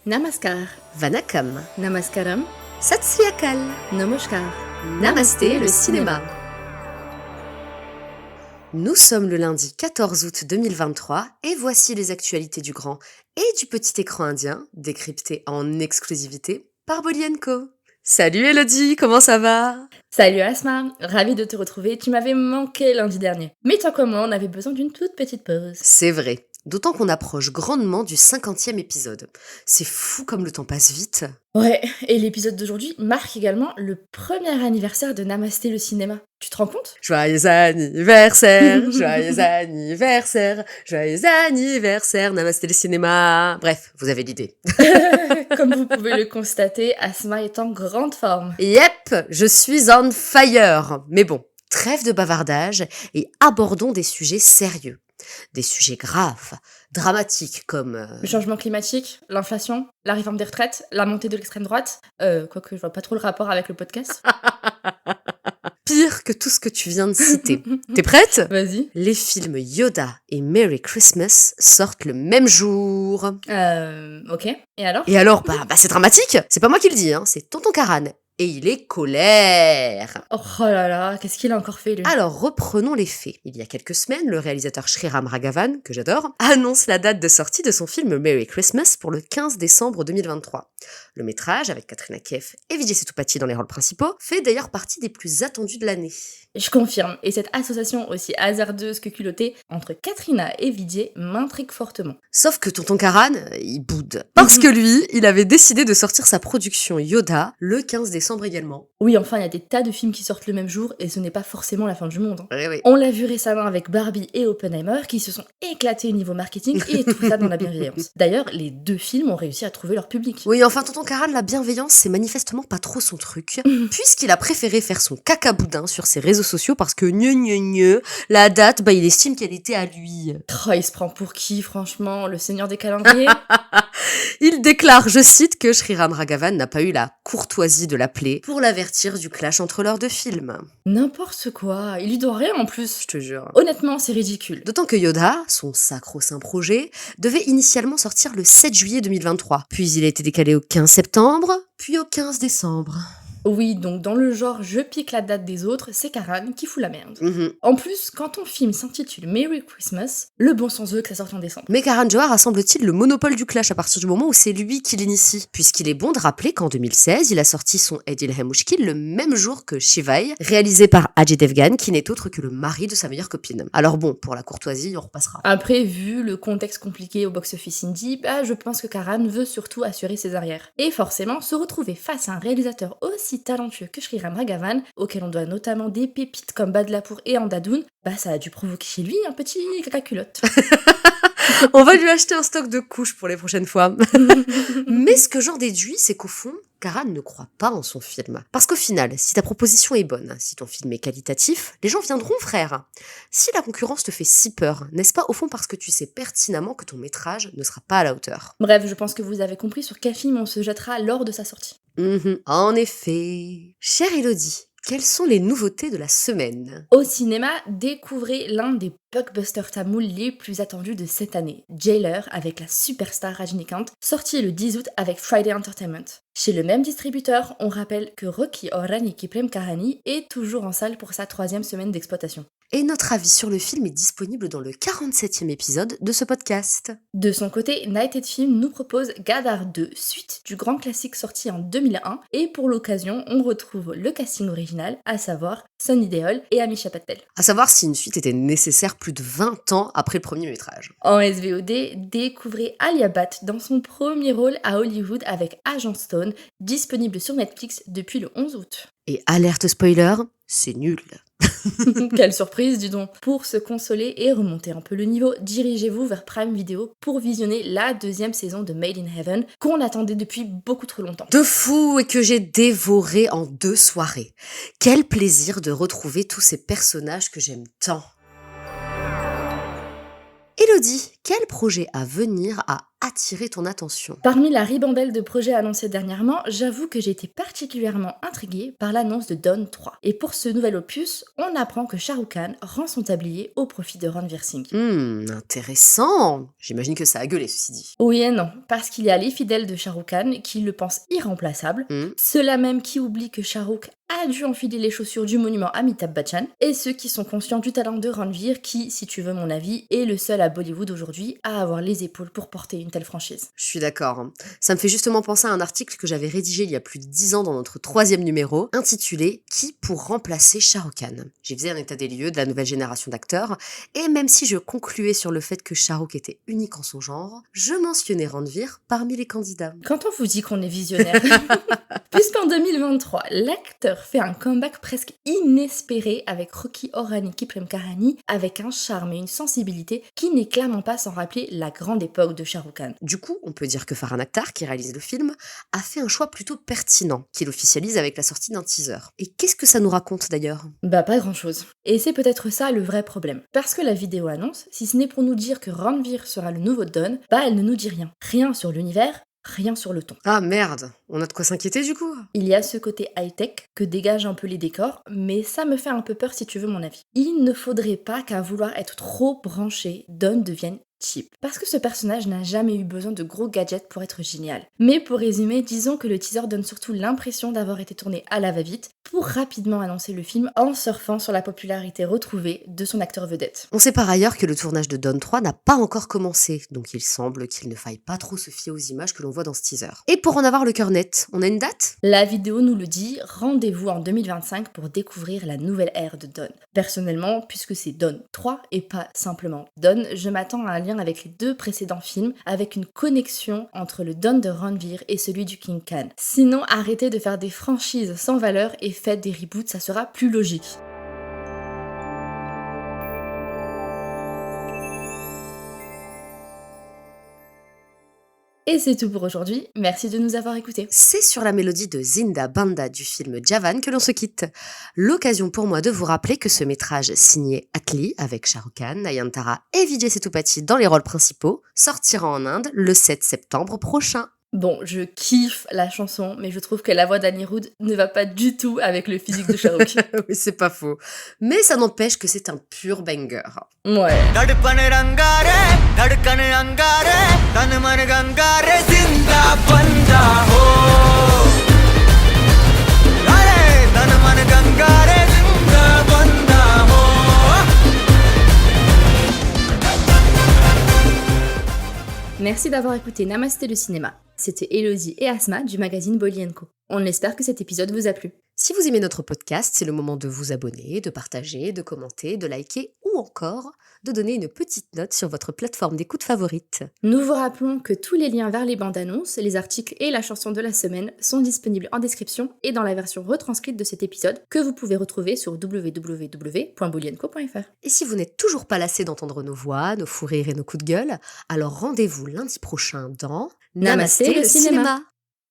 Namaskar, Vanakkam, Namaskaram, Sat Sri Akal, Namaskar. Namasté le cinéma. Nous sommes le lundi 14 août 2023 et voici les actualités du grand et du petit écran indien, décryptées en exclusivité par Bolly & Co. Salut Elodie, comment ça va? Salut Asma, ravie de te retrouver, tu m'avais manqué lundi dernier. Mais toi comme moi, on avait besoin d'une toute petite pause. C'est vrai, d'autant qu'on approche grandement du 50e épisode. C'est fou comme le temps passe vite. Ouais, et l'épisode d'aujourd'hui marque également le premier anniversaire de Namasté le cinéma. Tu te rends compte? Joyeux anniversaire, joyeux anniversaire, joyeux anniversaire, Namasté le cinéma. Bref, vous avez l'idée. Comme vous pouvez le constater, Asma est en grande forme. Yep, je suis on fire. Mais bon, trêve de bavardage et abordons des sujets sérieux. Des sujets graves, dramatiques comme... Le changement climatique, l'inflation, la réforme des retraites, la montée de l'extrême droite, quoique je vois pas trop le rapport avec le podcast. Pire que tout ce que tu viens de citer. T'es prête? Vas-y. Les films Yoda et Merry Christmas sortent le même jour. Ok. Et alors? Et alors, c'est dramatique. C'est pas moi qui le dis, hein, c'est Tonton Karan. Et il est colère. Oh là là, qu'est-ce qu'il a encore fait lui? Alors, reprenons les faits. Il y a quelques semaines, le réalisateur Sriram Raghavan, que j'adore, annonce la date de sortie de son film Merry Christmas pour le 15 décembre 2023. Le métrage, avec Katrina Kaif et Vijay Sethupathi dans les rôles principaux, fait d'ailleurs partie des plus attendus de l'année. Je confirme, et cette association aussi hasardeuse que culottée entre Katrina et Vijay m'intrigue fortement. Sauf que Tonton Karan, il boude. Parce que lui, il avait décidé de sortir sa production Yoda le 15 décembre également. Oui, enfin, il y a des tas de films qui sortent le même jour, et ce n'est pas forcément la fin du monde. Oui. On l'a vu récemment avec Barbie et Oppenheimer, qui se sont éclatés au niveau marketing, et tout ça dans la bienveillance. D'ailleurs, les deux films ont réussi à trouver leur public. Oui, enfin, Tonton Karan, la bienveillance, c'est manifestement pas trop son truc, puisqu'il a préféré faire son caca-boudin sur ses réseaux sociaux parce que la date, il estime qu'elle était à lui. Oh, il se prend pour qui, franchement? Le seigneur des calendriers? Il déclare, je cite, que Sriram Raghavan n'a pas eu la courtoisie de l'appeler pour l'avertir du clash entre leurs deux films. N'importe quoi, il lui doit rien en plus. Je te jure. Honnêtement, c'est ridicule. D'autant que Yoda, son sacro-saint projet, devait initialement sortir le 7 juillet 2023. Puis il a été décalé au 15 septembre, puis au 15 décembre. Oui, donc dans le genre je pique la date des autres, c'est Karan qui fout la merde. Mm-hmm. En plus, quand ton film s'intitule Merry Christmas, le bon sens veut que ça sorte en décembre. Mais Karan Johar a semble-t-il le monopole du clash à partir du moment où c'est lui qui l'initie. Puisqu'il est bon de rappeler qu'en 2016, il a sorti son Edilhem Mushkil le même jour que Shivai, réalisé par Ajay Devgan, qui n'est autre que le mari de sa meilleure copine. Alors bon, pour la courtoisie, on repassera. Après, vu le contexte compliqué au box-office indie, je pense que Karan veut surtout assurer ses arrières. Et forcément, se retrouver face à un réalisateur aussi talentueux que Sriram Raghavan, auquel on doit notamment des pépites comme Badlapour et Andadoun, ça a dû provoquer chez lui un petit caca-culotte. On va lui acheter un stock de couches pour les prochaines fois. Mais ce que j'en déduis, c'est qu'au fond, Karan ne croit pas en son film. Parce qu'au final, si ta proposition est bonne, si ton film est qualitatif, les gens viendront, frère. Si la concurrence te fait si peur, n'est-ce pas au fond parce que tu sais pertinemment que ton métrage ne sera pas à la hauteur? Bref, je pense que vous avez compris sur quel film on se jettera lors de sa sortie. En effet. Chère Elodie, quelles sont les nouveautés de la semaine? Au cinéma, découvrez l'un des blockbusters tamouls les plus attendus de cette année, Jailer avec la superstar Rajinikanth, sorti le 10 août avec Friday Entertainment. Chez le même distributeur, on rappelle que Rocky Orani Kiprem Karani est toujours en salle pour sa 3e semaine d'exploitation. Et notre avis sur le film est disponible dans le 47e épisode de ce podcast. De son côté, Nighted Film nous propose Gadar 2, suite du grand classique sorti en 2001, et pour l'occasion, on retrouve le casting original, à savoir Sunny Deol et Amisha Patel. À savoir si une suite était nécessaire plus de 20 ans après le premier métrage. En SVOD, découvrez Alia Bhatt dans son premier rôle à Hollywood avec Agent Stone, disponible sur Netflix depuis le 11 août. Et alerte spoiler, c'est nul. Quelle surprise, dis donc. Pour se consoler et remonter un peu le niveau, dirigez-vous vers Prime Video pour visionner la 2e saison de Made in Heaven qu'on attendait depuis beaucoup trop longtemps. De fou, et que j'ai dévoré en 2 soirées. Quel plaisir de retrouver tous ces personnages que j'aime tant. Elodie, quel projet à venir a attiré ton attention? Parmi la ribambelle de projets annoncés dernièrement, j'avoue que j'ai été particulièrement intriguée par l'annonce de Don 3. Et pour ce nouvel opus, on apprend que Shah Rukh Khan rend son tablier au profit de Ranveer Singh. Intéressant. J'imagine que ça a gueulé, ceci dit. Oui et non, parce qu'il y a les fidèles de Shah Rukh Khan qui le pensent irremplaçable, ceux-là même qui oublient que Shah Rukh a dû enfiler les chaussures du monument Amitabh Bachchan, et ceux qui sont conscients du talent de Ranveer qui, si tu veux mon avis, est le seul à Bollywood aujourd'hui à avoir les épaules pour porter une telle franchise. Je suis d'accord. Ça me fait justement penser à un article que j'avais rédigé il y a plus de 10 ans dans notre 3e numéro, intitulé « Qui pour remplacer Shah Rukh Khan ?» J'y faisais un état des lieux de la nouvelle génération d'acteurs, et même si je concluais sur le fait que Shah Rukh était unique en son genre, je mentionnais Ranveer parmi les candidats. Quand on vous dit qu'on est visionnaire, puisqu'en 2023, l'acteur fait un comeback presque inespéré avec Rocky Horror Nikki Prem Karani, avec un charme et une sensibilité qui n'est clairement pas sans rappeler la grande époque de Shah Rukh Khan. Du coup, on peut dire que Farhan Akhtar, qui réalise le film, a fait un choix plutôt pertinent, qu'il officialise avec la sortie d'un teaser. Et qu'est-ce que ça nous raconte d'ailleurs? Bah pas grand-chose. Et c'est peut-être ça le vrai problème. Parce que la vidéo annonce, si ce n'est pour nous dire que Ranveer sera le nouveau Don, bah elle ne nous dit rien. Rien sur l'univers, rien sur le ton. Ah merde, on a de quoi s'inquiéter du coup? Il y a ce côté high-tech que dégagent un peu les décors, mais ça me fait un peu peur si tu veux mon avis. Il ne faudrait pas qu'à vouloir être trop branché, Don devienne cheap. Parce que ce personnage n'a jamais eu besoin de gros gadgets pour être génial. Mais pour résumer, disons que le teaser donne surtout l'impression d'avoir été tourné à la va-vite pour rapidement annoncer le film en surfant sur la popularité retrouvée de son acteur vedette. On sait par ailleurs que le tournage de Don 3 n'a pas encore commencé, donc il semble qu'il ne faille pas trop se fier aux images que l'on voit dans ce teaser. Et pour en avoir le cœur net, on a une date? La vidéo nous le dit, rendez-vous en 2025 pour découvrir la nouvelle ère de Don. Personnellement, puisque c'est Don 3 et pas simplement Don, je m'attends à un lien avec les 2 précédents films, avec une connexion entre le Don de Ranveer et celui du King Khan. Sinon, arrêtez de faire des franchises sans valeur et faites des reboots, ça sera plus logique. Et c'est tout pour aujourd'hui, merci de nous avoir écoutés. C'est sur la mélodie de Zinda Banda du film Javan que l'on se quitte. L'occasion pour moi de vous rappeler que ce métrage signé Atli, avec Shah Rukh Khan, Nayantara et Vijay Sethupathi dans les rôles principaux, sortira en Inde le 7 septembre prochain. Bon, je kiffe la chanson, mais je trouve que la voix d'Aniruddh ne va pas du tout avec le physique de Shah Rukh. Oui, c'est pas faux. Mais ça n'empêche que c'est un pur banger. Ouais. Merci d'avoir écouté Namasté le cinéma. C'était Elodie et Asma du magazine Bolly & Co. On espère que cet épisode vous a plu. Si vous aimez notre podcast, c'est le moment de vous abonner, de partager, de commenter, de liker ou encore de donner une petite note sur votre plateforme d'écoute favorite. Nous vous rappelons que tous les liens vers les bandes annonces, les articles et la chanson de la semaine sont disponibles en description et dans la version retranscrite de cet épisode que vous pouvez retrouver sur www.bollyandco.fr. Et si vous n'êtes toujours pas lassé d'entendre nos voix, nos fous rires et nos coups de gueule, alors rendez-vous lundi prochain dans Namasté le cinéma.